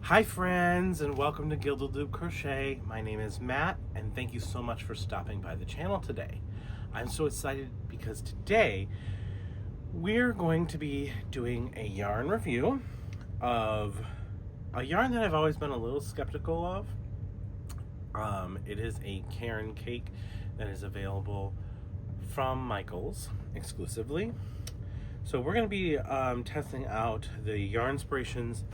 Hi friends, and welcome to Gilded Crochet. My name is Matt, and thank you so much for stopping by the channel today. I'm so excited because today we're going to be doing a yarn review of a yarn that I've always been a little skeptical of. It is a Caron cake that is available from Michaels exclusively. So we're going to be testing out the Yarnspirations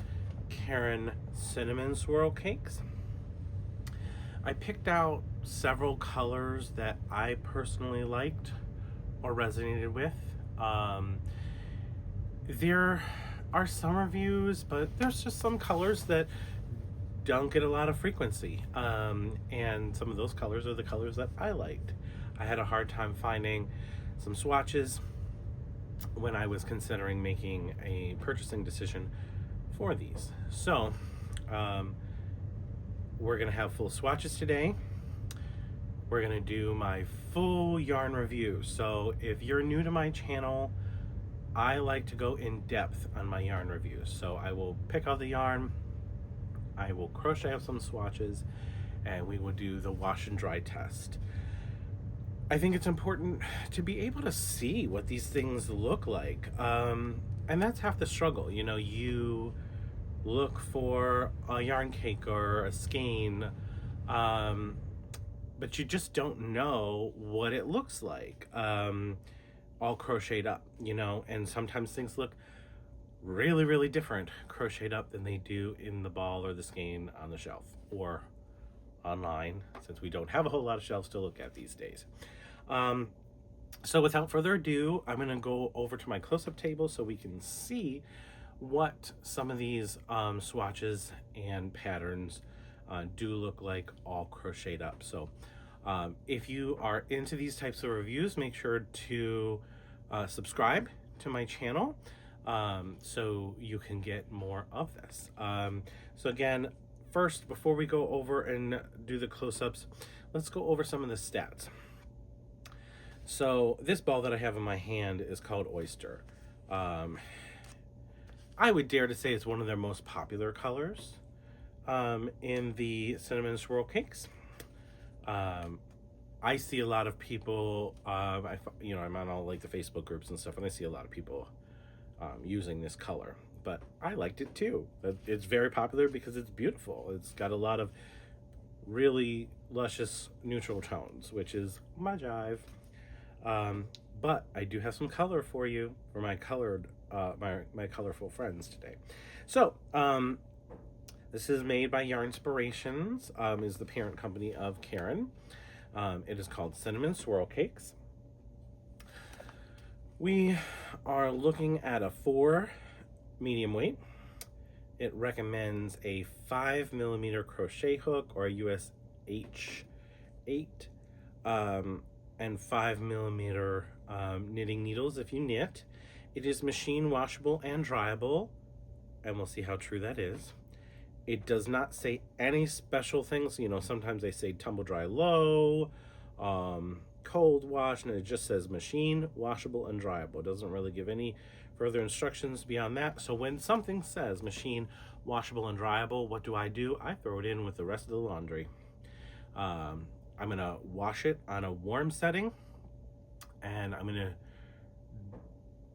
Caron cinnamon swirl cakes. I picked out several colors that I personally liked or resonated with. There are some reviews, but there's just some colors that don't get a lot of frequency, and some of those colors are the colors that I liked. I had a hard time finding some swatches when I was considering making a purchasing decision for these. So we're gonna have full swatches today. We're gonna do my full yarn review. So if you're new to my channel, I like to go in depth on my yarn reviews. So I will pick out the yarn, I will crochet up some swatches, and we will do the wash and dry test. I think it's important to be able to see what these things look like. And that's half the struggle. You know, you look for a yarn cake or a skein, but you just don't know what it looks like all crocheted up, you know, and sometimes things look really, really different crocheted up than they do in the ball or the skein on the shelf or online, since we don't have a whole lot of shelves to look at these days. So without further ado, I'm going to go over to my close-up table so we can see what some of these swatches and patterns do look like all crocheted up. So if you are into these types of reviews, make sure to subscribe to my channel so you can get more of this. So again, first, before we go over and do the close-ups, let's go over some of the stats. So this ball that I have in my hand is called Oyster. I would dare to say it's one of their most popular colors in the cinnamon swirl cakes. I see a lot of people, I'm on all like the Facebook groups and stuff, and I see a lot of people using this color, but I liked it too. It's very popular because it's beautiful. It's got a lot of really luscious neutral tones, which is my jive. But I do have some color for you, for my colored, my colorful friends today. So, this is made by Yarnspirations, is the parent company of Caron. It is called Cinnamon Swirl Cakes. We are looking at a 4 medium weight. It recommends a 5mm crochet hook or a US H8, and 5mm knitting needles if you knit. It is machine washable and dryable, and we'll see how true that is. It does not say any special things. You know, sometimes they say tumble dry low, cold wash, and it just says machine washable and dryable. It doesn't really give any further instructions beyond that. So when something says machine washable and dryable, what do? I throw it in with the rest of the laundry. I'm gonna wash it on a warm setting, and I'm gonna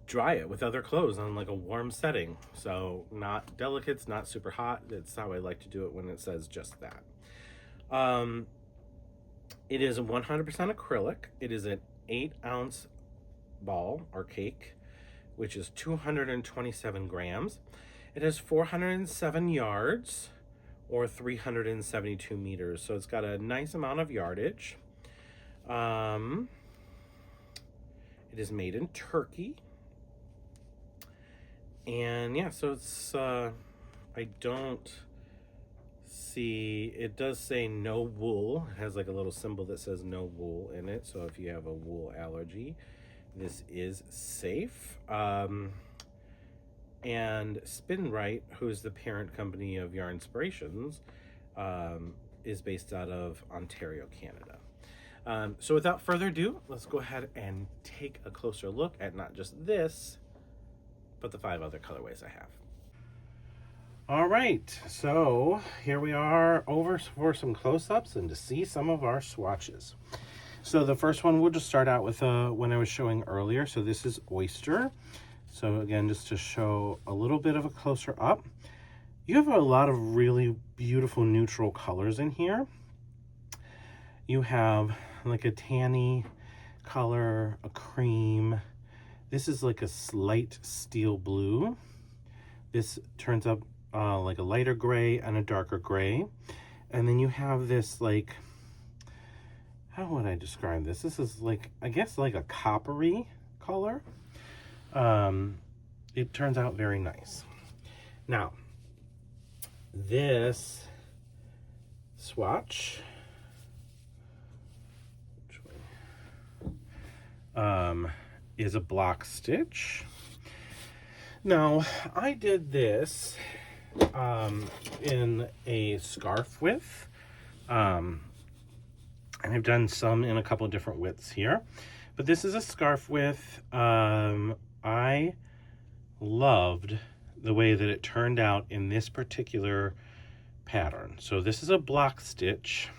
dry it with other clothes on like a warm setting. So not delicates, not super hot. That's how I like to do it when it says just that. It is 100% acrylic. It is an 8-ounce ball or cake, which is 227 grams. It has 407 yards or 372 meters. So it's got a nice amount of yardage. It is made in Turkey. And yeah, so it's, I don't see, it does say no wool. It has like a little symbol that says no wool in it. So if you have a wool allergy, this is safe. And Spin Right, who's the parent company of Yarnspirations, is based out of Ontario, Canada. So without further ado, let's go ahead and take a closer look at not just this, but the 5 other colorways I have. All right, so here we are over for some close-ups and to see some of our swatches. So the first one, we'll just start out with one I was showing earlier. So this is Oyster. So again, just to show a little bit of a closer up. You have a lot of really beautiful neutral colors in here. You have like a tanny color, a cream. This is like a slight steel blue. This turns up like a lighter gray and a darker gray. And then you have this like, how would I describe this? This is like, I guess like a coppery color. It turns out very nice. Now, this swatch, is a block stitch. Now, I did this in a scarf width, and I've done some in a couple of different widths here, but this is a scarf width. I loved the way that it turned out in this particular pattern. So this is a block stitch.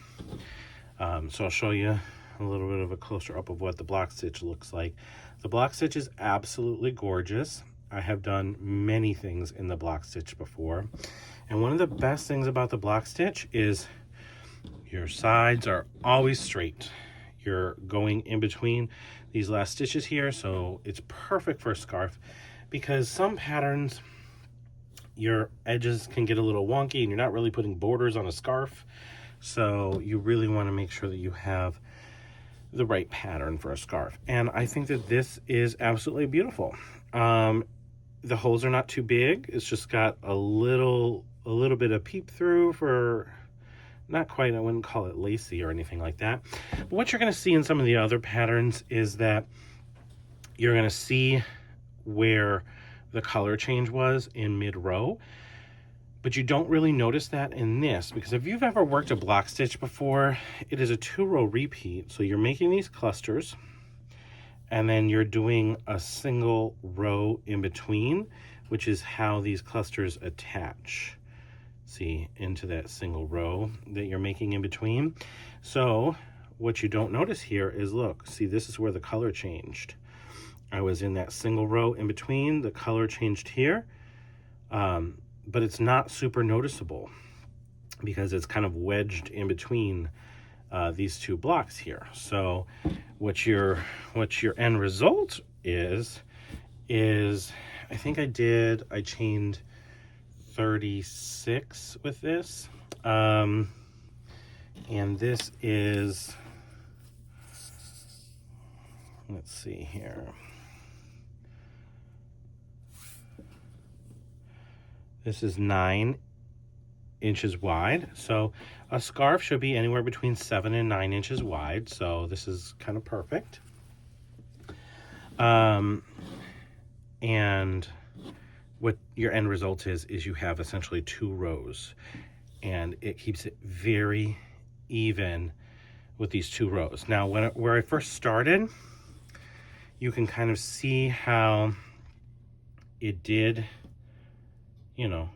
So I'll show you a little bit of a closer up of what the block stitch looks like. The block stitch is absolutely gorgeous. I have done many things in the block stitch before. And one of the best things about the block stitch is your sides are always straight. You're going in between these last stitches here, so it's perfect for a scarf, because some patterns, your edges can get a little wonky and you're not really putting borders on a scarf. So you really want to make sure that you have the right pattern for a scarf. And I think that this is absolutely beautiful. The holes are not too big. It's just got a little bit of peep through for, not quite, I wouldn't call it lacy or anything like that. But what you're going to see in some of the other patterns is that you're going to see where the color change was in mid-row, but you don't really notice that in this, because if you've ever worked a block stitch before, it is a 2-row repeat. So you're making these clusters and then you're doing a single row in between, which is how these clusters attach, see, into that single row that you're making in between. So what you don't notice here is, look, see, this is where the color changed. I was in that single row in between, the color changed here, but it's not super noticeable because it's kind of wedged in between these two blocks here. So what your end result is I think I chained 36 with this, and this is, let's see here, this is 9 inches wide. So a scarf should be anywhere between 7 and 9 inches wide. So this is kind of perfect. And what your end result is you have essentially 2 rows, and it keeps it very even with these 2 rows. Now, where I first started, you can kind of see how it did, you know,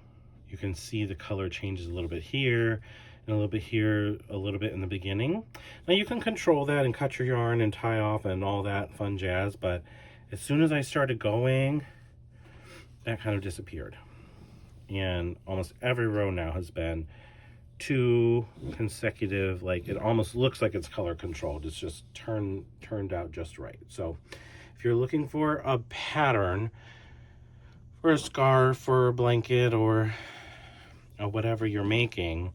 you can see the color changes a little bit here and a little bit here, a little bit in the beginning. Now you can control that and cut your yarn and tie off and all that fun jazz, but as soon as I started going, that kind of disappeared. And almost every row now has been 2 consecutive, like it almost looks like it's color controlled. It's just turned out just right. So if you're looking for a pattern for a scarf or a blanket or whatever you're making,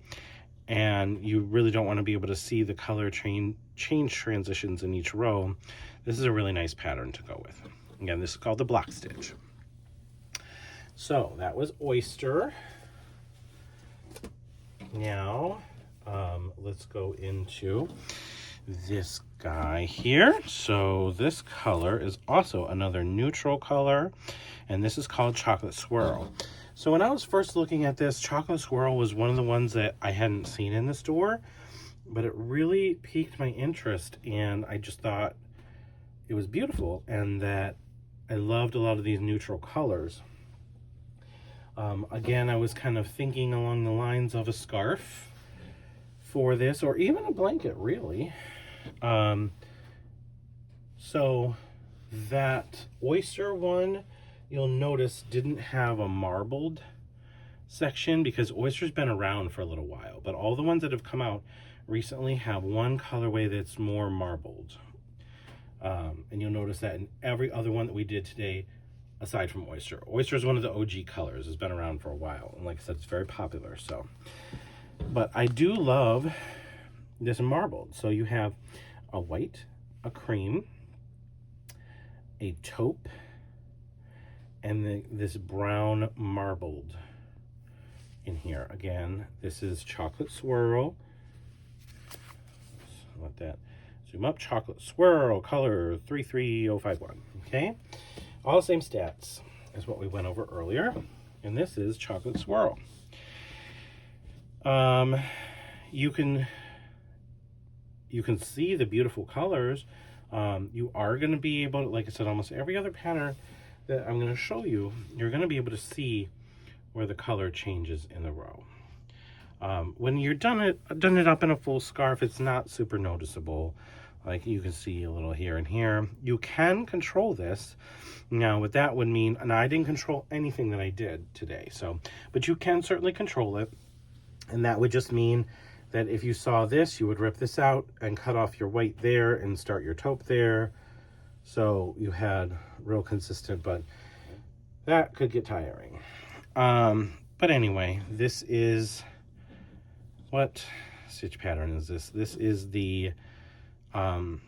and you really don't want to be able to see the color change transitions in each row, this is a really nice pattern to go with. Again, this is called the block stitch. So that was Oyster. Now let's go into this guy here. So this color is also another neutral color, and this is called Chocolate Swirl. So when I was first looking at this, Chocolate Swirl was one of the ones that I hadn't seen in the store, but it really piqued my interest, and I just thought it was beautiful and that I loved a lot of these neutral colors. Again, I was kind of thinking along the lines of a scarf for this, or even a blanket, really. So that Oyster one, you'll notice, didn't have a marbled section because Oyster's been around for a little while, but all the ones that have come out recently have one colorway that's more marbled. And you'll notice that in every other one that we did today, aside from Oyster. Oyster is one of the OG colors. It's been around for a while. And like I said, it's very popular. So, but I do love this marbled. So you have a white, a cream, a taupe, and this brown marbled in here. Again, this is Chocolate Swirl. Let that zoom up. Chocolate Swirl, color 33051. Okay, all the same stats as what we went over earlier, and this is Chocolate Swirl. You can see the beautiful colors. You are going to be able to, like I said, almost every other pattern that I'm going to show you, you're going to be able to see where the color changes in the row. When you're done it up in a full scarf, it's not super noticeable. Like you can see a little here and here. You can control this. Now, what that would mean, and I didn't control anything that I did today, so, but you can certainly control it. And that would just mean that if you saw this, you would rip this out and cut off your white there and start your taupe there. So you had real consistent, but that could get tiring. But anyway, this is, what stitch pattern is this? This is the, I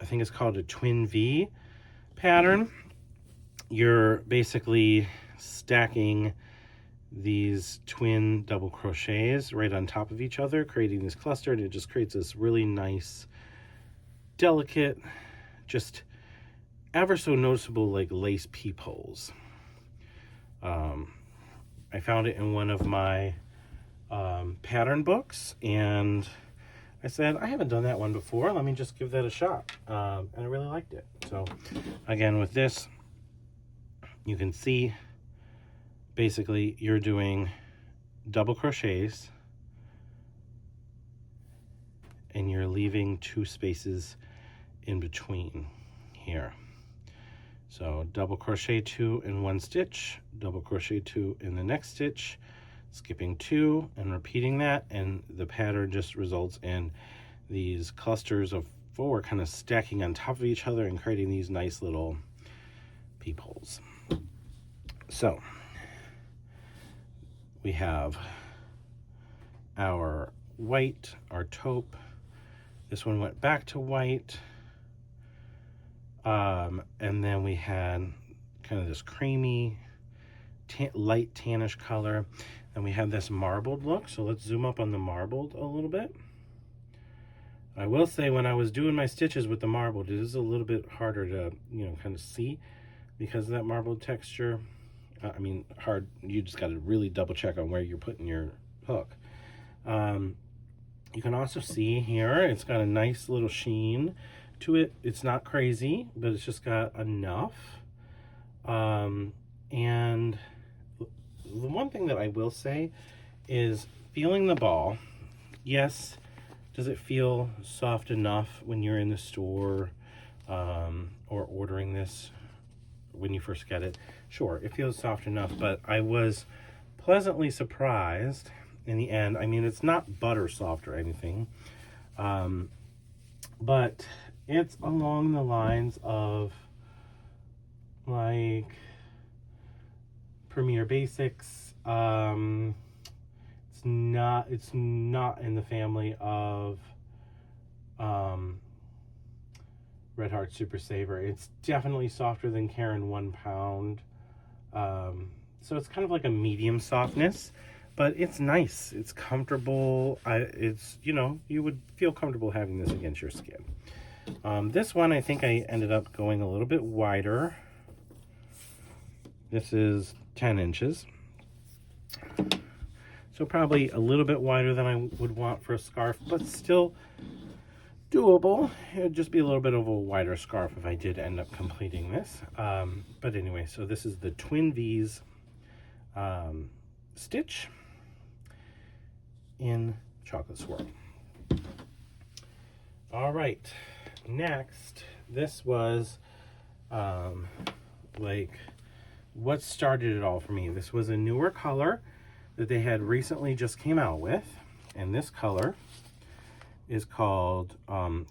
think it's called a twin V pattern. You're basically stacking these twin double crochets right on top of each other, creating this cluster, and it just creates this really nice, delicate, just ever so noticeable like lace peepholes. I found it in one of my pattern books, and I said, I haven't done that one before, let me just give that a shot. And I really liked it. So again, with this, you can see basically you're doing double crochets and you're leaving 2 spaces in between here. So double crochet 2 in one stitch, double crochet 2 in the next stitch, skipping 2 and repeating that, and the pattern just results in these clusters of 4 kind of stacking on top of each other and creating these nice little peepholes. So we have our white, our taupe. This one went back to white. And then we had kind of this creamy, light tannish color. And we have this marbled look. So let's zoom up on the marbled a little bit. I will say when I was doing my stitches with the marbled, it is a little bit harder to, kind of see because of that marbled texture. I mean, hard, you just got to really double check on where you're putting your hook. You can also see here, it's got a nice little sheen to it. It's not crazy, but it's just got enough. And the one thing that I will say is feeling the ball. Yes, does it feel soft enough when you're in the store or ordering this when you first get it? Sure, it feels soft enough, but I was pleasantly surprised in the end. I mean, it's not butter soft or anything, but it's along the lines of like Premier Basics. It's not in the family of Red Heart Super Saver. It's definitely softer than Caron 1 pound. So it's kind of like a medium softness, but it's nice. It's comfortable. It's, you would feel comfortable having this against your skin. This one, I think I ended up going a little bit wider. This is 10 inches. So probably a little bit wider than I would want for a scarf, but still doable. It would just be a little bit of a wider scarf if I did end up completing this. But anyway, so this is the Twin V's stitch in Chocolate Swirl. All right, next, this was like what started it all for me. This was a newer color that they had recently just came out with, and this color is called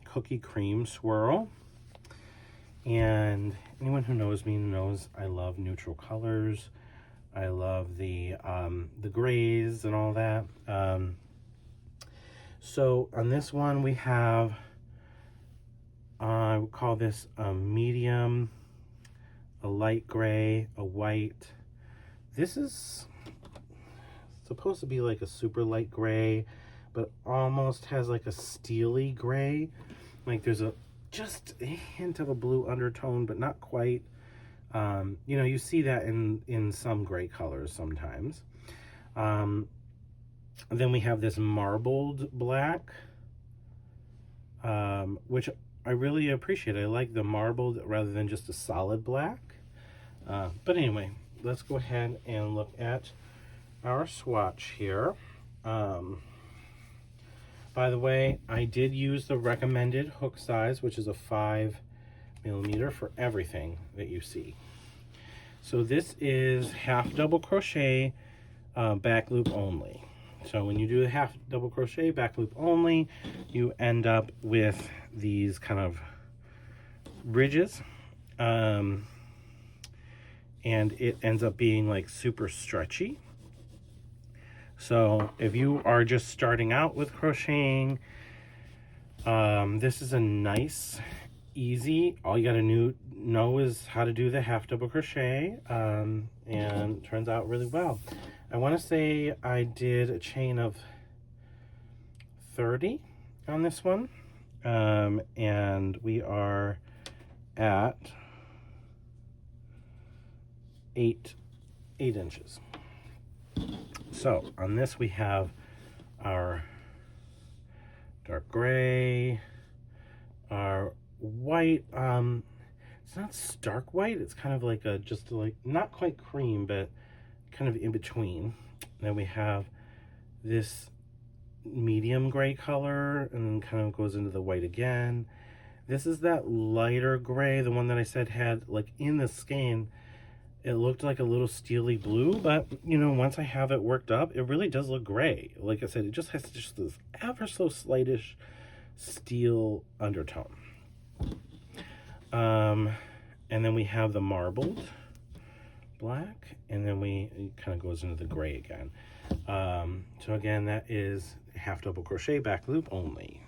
Cookie Cream Swirl. And anyone who knows me knows I love neutral colors. I love the grays and all that. So on this one we have, I would call this a medium, a light gray, a white. This is supposed to be like a super light gray, but almost has like a steely gray. Like there's just a hint of a blue undertone, but not quite. You know, you see that in some gray colors sometimes. Then we have this marbled black, which I really appreciate. I like the marbled rather than just a solid black. But anyway, let's go ahead and look at our swatch here. By the way, I did use the recommended hook size, which is a 5mm for everything that you see. So this is half double crochet, back loop only. So when you do the half double crochet back loop only, you end up with these kind of ridges, and it ends up being like super stretchy. So if you are just starting out with crocheting, this is a nice, easy, all you gotta know is how to do the half double crochet, and it turns out really well. I want to say I did a chain of 30 on this one, and we are at 8 inches. So on this we have our dark gray, our white, it's not stark white, it's kind of like just like not quite cream, but kind of in between. Then we have this medium gray color, and then kind of goes into the white again. This is that lighter gray, the one that I said had like in the skein it looked like a little steely blue, but you know, once I have it worked up, it really does look gray. Like I said, it just has just this ever so slightish steel undertone. And then we have the marbled black, and then it kind of goes into the gray again. So again, that is half double crochet back loop only.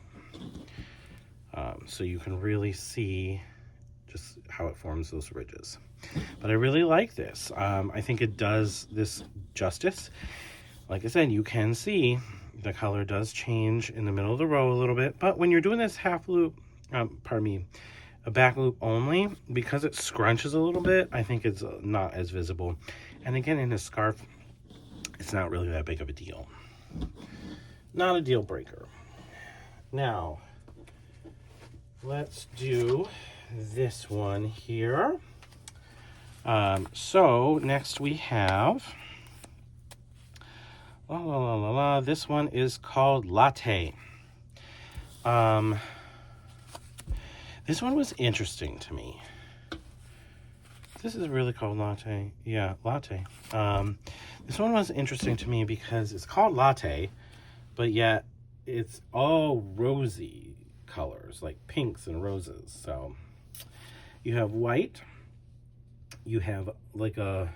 So you can really see just how it forms those ridges. But I really like this. I think it does this justice. Like I said, you can see the color does change in the middle of the row a little bit, but when you're doing this half loop, a back loop only, because it scrunches a little bit, I think it's not as visible. And again, in a scarf, it's not really that big of a deal. Not a deal breaker. Now, let's do this one here. So next we have, this one is called Latte. This one was interesting to me. This is really called Latte. Yeah, Latte. This one was interesting to me because it's called Latte, but yet it's all rosy colors, like pinks and roses. So you have white, you have like a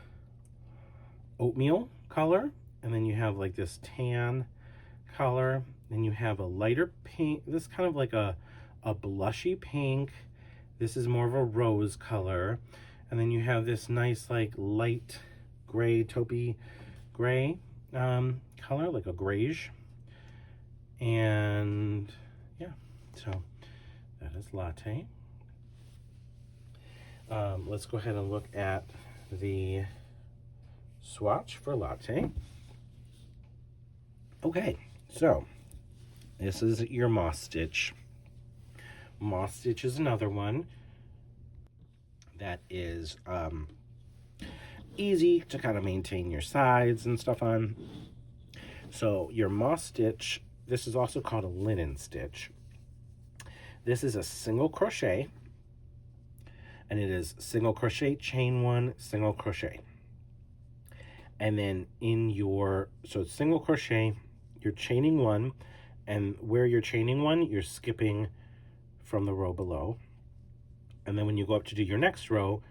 oatmeal color, and then you have like this tan color, and you have a lighter pink. This is kind of like a blushy pink. This is more of a rose color, and then you have this nice like light gray, taupey gray color, like a grayish. And yeah, so that is Latte. Let's go ahead and look at the swatch for Latte. Okay, so this is your moss stitch. Moss stitch is another one that is easy to kind of maintain your sides and stuff on. So your moss stitch, this is also called a linen stitch. This is a single crochet, and it is single crochet, chain one, single crochet. And then so it's single crochet, you're chaining one, and where you're chaining one, you're skipping from the row below. And then when you go up to do your next row,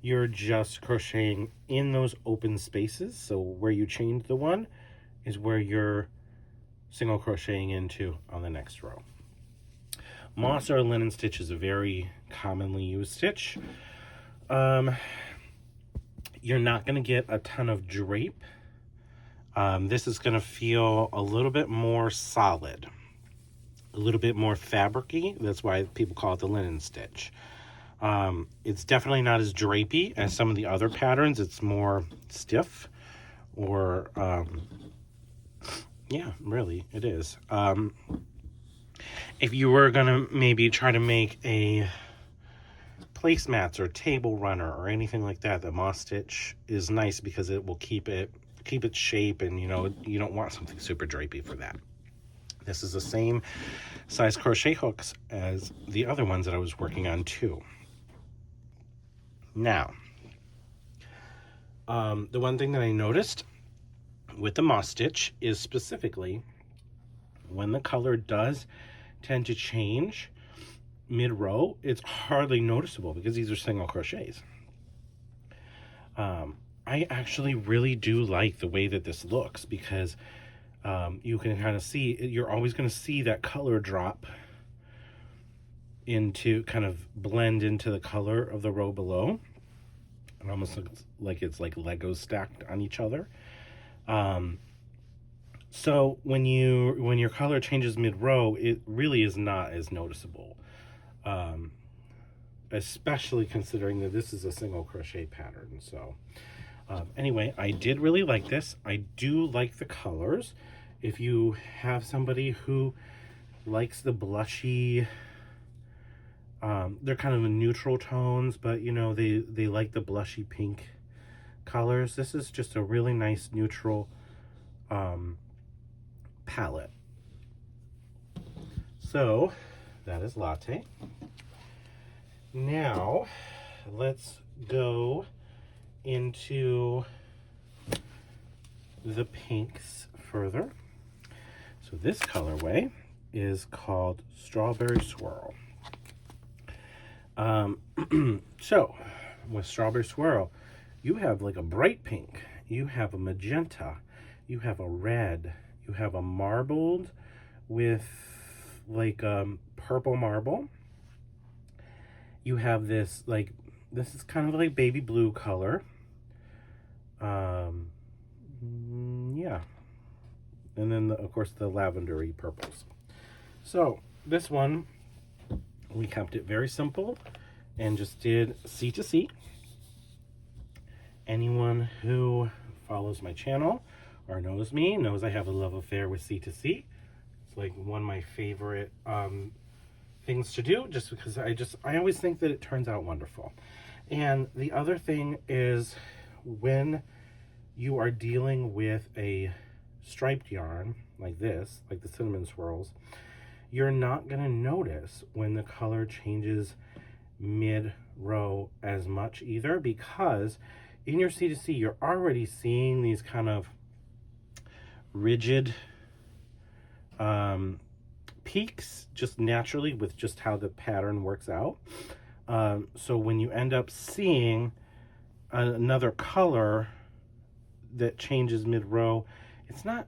you're just crocheting in those open spaces. So where you chained the one is where you're single crocheting into on the next row. Moss or linen stitch is a very commonly used stitch. You're not going to get a ton of drape. This is going to feel a little bit more solid, a little bit more fabric-y. That's why people call it the linen stitch. It's definitely not as drapey as some of the other patterns. It's more stiff, or yeah, really, it is. If you were gonna maybe try to make a placemats or table runner or anything like that, the moss stitch is nice because it will keep its shape, and you don't want something super drapey for that. This is the same size crochet hooks as the other ones that I was working on too. Now, the one thing that I noticed with the moss stitch is specifically when the color does tend to change mid-row, it's hardly noticeable because these are single crochets. I actually really do like the way that this looks because you can kind of see, you're always going to see that color drop into, kind of blend into the color of the row below. It almost looks like it's like Legos stacked on each other. So when your color changes mid-row, it really is not as noticeable, especially considering that this is a single crochet pattern. So anyway, I did really like this. I do like the colors. If you have somebody who likes the blushy, they're kind of neutral tones, but they like the blushy pink colors. This is just a really nice neutral palette. So that is Latte. Now let's go into the pinks further. So this colorway is called Strawberry Swirl. So with Strawberry Swirl, you have like a bright pink, you have a magenta, you have a red, you have a marbled with like purple marble. You have this this is kind of like baby blue color. Yeah. And then of course the lavendery purples. So this one, we kept it very simple and just did C to C. Anyone who follows my channel or knows me knows I have a love affair with C to C. It's like one of my favorite things to do, just because I always think that it turns out wonderful. And the other thing is, when you are dealing with a striped yarn like this, like the cinnamon swirls, you're not going to notice when the color changes mid-row as much either, because in your C2C you're already seeing these kind of rigid peaks just naturally with just how the pattern works out. So when you end up seeing another color that changes mid-row, it's not,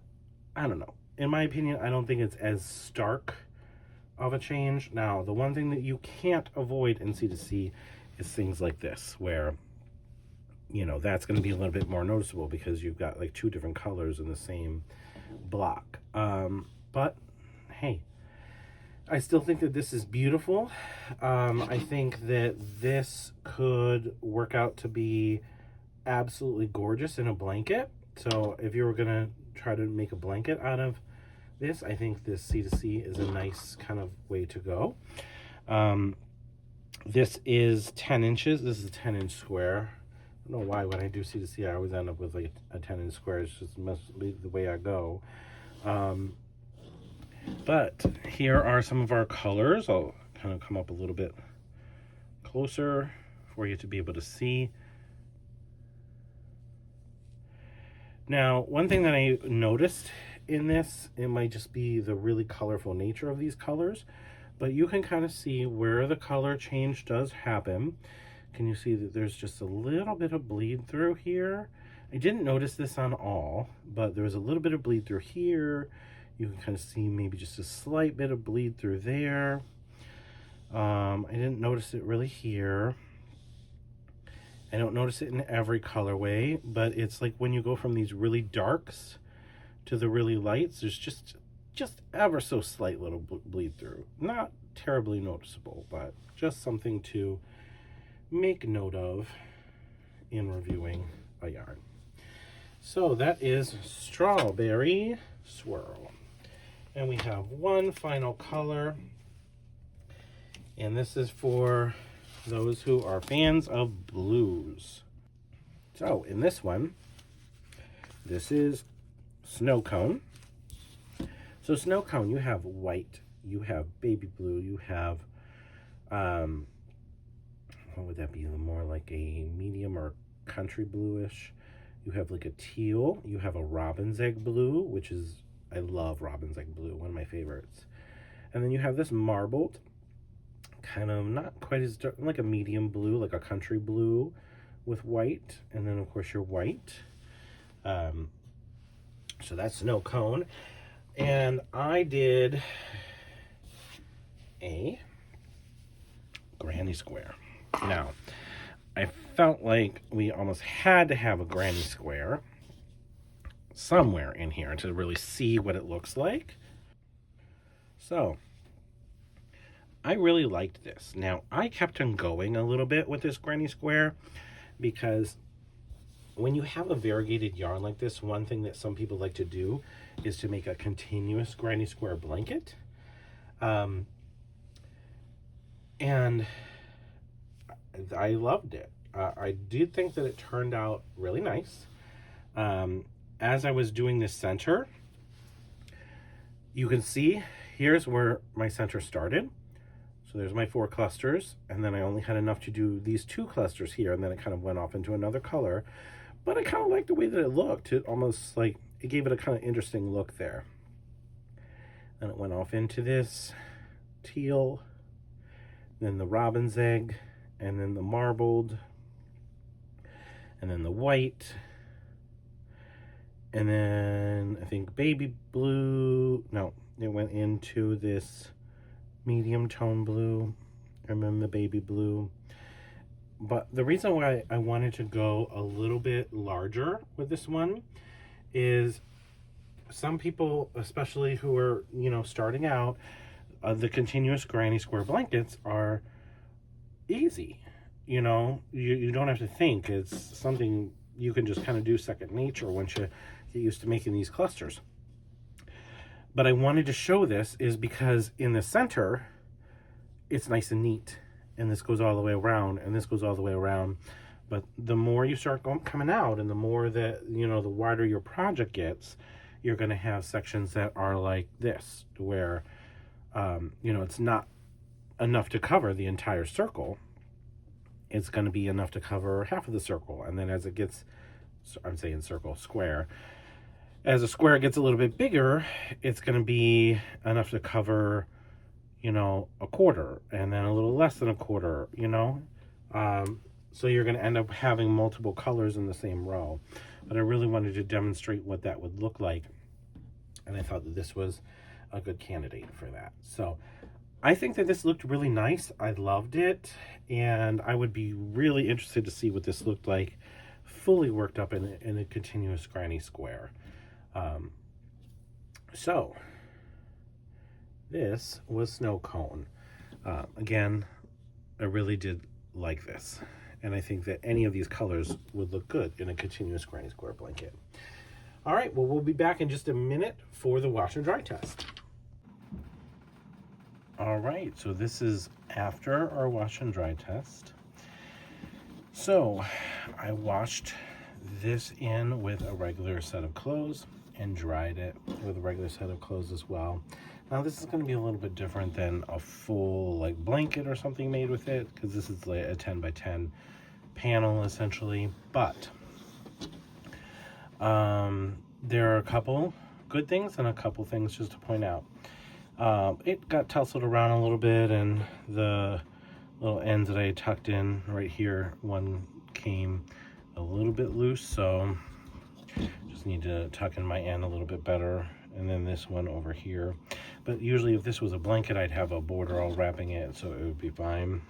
I don't know, in my opinion, I don't think it's as stark of a change. Now, the one thing that you can't avoid in C2C is things like this, where that's going to be a little bit more noticeable because you've got like two different colors in the same block. But hey, I still think that this is beautiful. I think that this could work out to be absolutely gorgeous in a blanket. So if you were gonna try to make a blanket out of this, I think this C2C is a nice kind of way to go. This is 10 inches. This is a 10-inch square I don't know why when I do C2C I always end up with like a 10-inch square. It's just must be the way I go. But here are some of our colors. I'll kind of come up a little bit closer for you to be able to see. Now, one thing that I noticed in this, it might just be the really colorful nature of these colors, but you can kind of see where the color change does happen. Can you see that there's just a little bit of bleed through here? I didn't notice this on all, but there was a little bit of bleed through here. You can kind of see maybe just a slight bit of bleed through there. I didn't notice it really here. I don't notice it in every colorway, but it's like when you go from these really darks to the really lights, there's just ever so slight little bleed through. Not terribly noticeable, but just something to make note of in reviewing a yarn. So that is Strawberry Swirl. And we have one final color, and this is for those who are fans of blues. So in this one, this is Snowcone. So Snowcone, you have white, you have baby blue, you have, what would that be? More like a medium or country bluish. You have like a teal, you have a robin's egg blue, which is, I love robin's egg blue, one of my favorites. And then you have this marbled, kind of not quite as dark, like a medium blue, like a country blue with white, and then of course your white. So that's Snowcone. And I did a granny square. Now, I felt like we almost had to have a granny square somewhere in here to really see what it looks like. So I really liked this. Now, I kept on going a little bit with this granny square because when you have a variegated yarn like this, one thing that some people like to do is to make a continuous granny square blanket. And I loved it. I did think that it turned out really nice. As I was doing this center, you can see here's where my center started. So there's my 4 clusters, and then I only had enough to do these 2 clusters here, and then it kind of went off into another color. But I kind of liked the way that it looked. It almost like, it gave it a kind of interesting look there. And it went off into this teal, then the robin's egg, and then the marbled, and then the white, and then I think baby blue. No, it went into this medium tone blue, and then the baby blue. But the reason why I wanted to go a little bit larger with this one is some people, especially who are, you know, starting out, the continuous granny square blankets are easy. You know, you don't have to think. It's something you can just kind of do second nature once you get used to making these clusters. But I wanted to show this is because in the center, it's nice and neat. And this goes all the way around, and this goes all the way around. But the more you start coming out, and the more that, you know, the wider your project gets, you're going to have sections that are like this, where, you know, it's not enough to cover the entire circle. It's going to be enough to cover half of the circle. And then as it gets, I'm saying circle, square. As a square gets a little bit bigger, it's going to be enough to cover, you know, a quarter, and then a little less than a quarter, you know. So you're going to end up having multiple colors in the same row. But I really wanted to demonstrate what that would look like. And I thought that this was a good candidate for that. So I think that this looked really nice. I loved it. And I would be really interested to see what this looked like fully worked up in a continuous granny square. So this was Snowcone. Again, I really did like this. And I think that any of these colors would look good in a continuous granny square blanket. All right, well, we'll be back in just a minute for the wash and dry test. All right, so this is after our wash and dry test. So I washed this in with a regular set of clothes and dried it with a regular set of clothes as well. Now this is going to be a little bit different than a full like blanket or something made with it, because this is like a 10 by 10 panel essentially. But there are a couple good things and a couple things just to point out. It got tousled around a little bit, and the little ends that I tucked in right here, one came a little bit loose, so just need to tuck in my end a little bit better. And then this one over here, but usually if this was a blanket, I'd have a border all wrapping it, so it would be fine.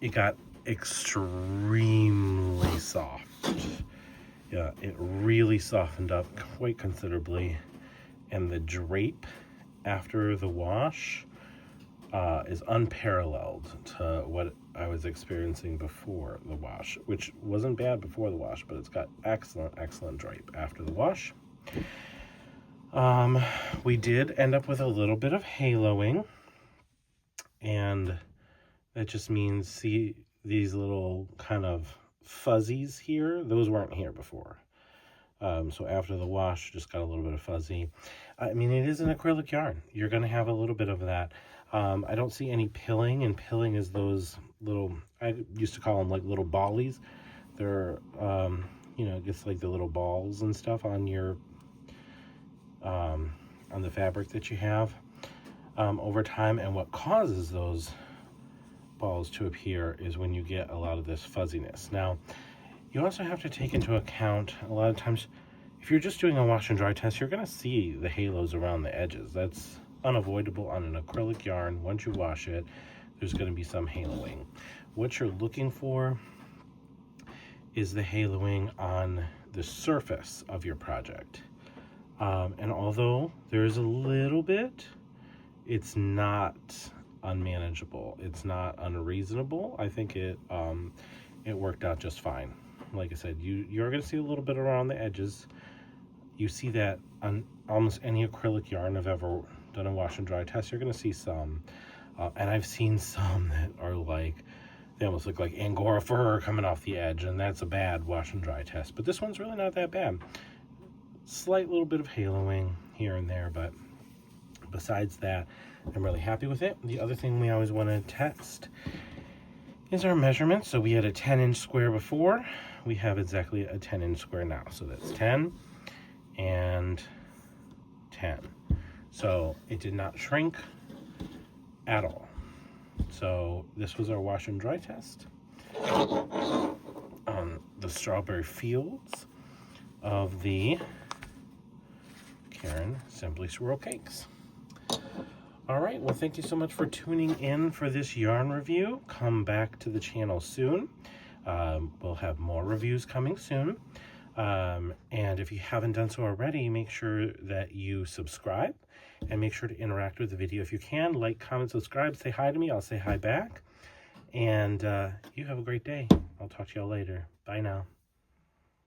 It got extremely soft. Yeah, it really softened up quite considerably, and the drape after the wash is unparalleled to what I was experiencing before the wash, which wasn't bad before the wash, but it's got excellent drape after the wash. We did end up with a little bit of haloing, and that just means, see these little kind of fuzzies here? Those weren't here before. So after the wash, just got a little bit of fuzzy. I mean, it is an acrylic yarn. You're going to have a little bit of that. I don't see any pilling, and pilling is those little, I used to call them like little ballies. They're, you know, just like the little balls and stuff on your, on the fabric that you have over time. And what causes those balls to appear is when you get a lot of this fuzziness. Now, you also have to take into account, a lot of times, if you're just doing a wash and dry test, you're going to see the halos around the edges. That's unavoidable on an acrylic yarn. Once you wash it, there's going to be some haloing. What you're looking for is the haloing on the surface of your project. And although there's a little bit, it's not unmanageable. It's not unreasonable. I think it worked out just fine. Like I said, you're going to see a little bit around the edges. You see that on almost any acrylic yarn I've ever done a wash and dry test. You're going to see some, and I've seen some that are like, they almost look like Angora fur coming off the edge, and that's a bad wash and dry test. But this one's really not that bad. Slight little bit of haloing here and there, but besides that, I'm really happy with it. The other thing we always want to test is our measurements. So we had a 10-inch square before. We have exactly a 10-inch square now. So that's 10 and 10. So it did not shrink at all. So this was our wash and dry test on the strawberry fields of the Caron Simply Swirl cakes. All right, well, thank you so much for tuning in for this yarn review. Come back to the channel soon. We'll have more reviews coming soon. And if you haven't done so already, make sure that you subscribe and make sure to interact with the video. If you can, like, comment, subscribe, say hi to me. I'll say hi back. And you have a great day. I'll talk to y'all later. Bye now.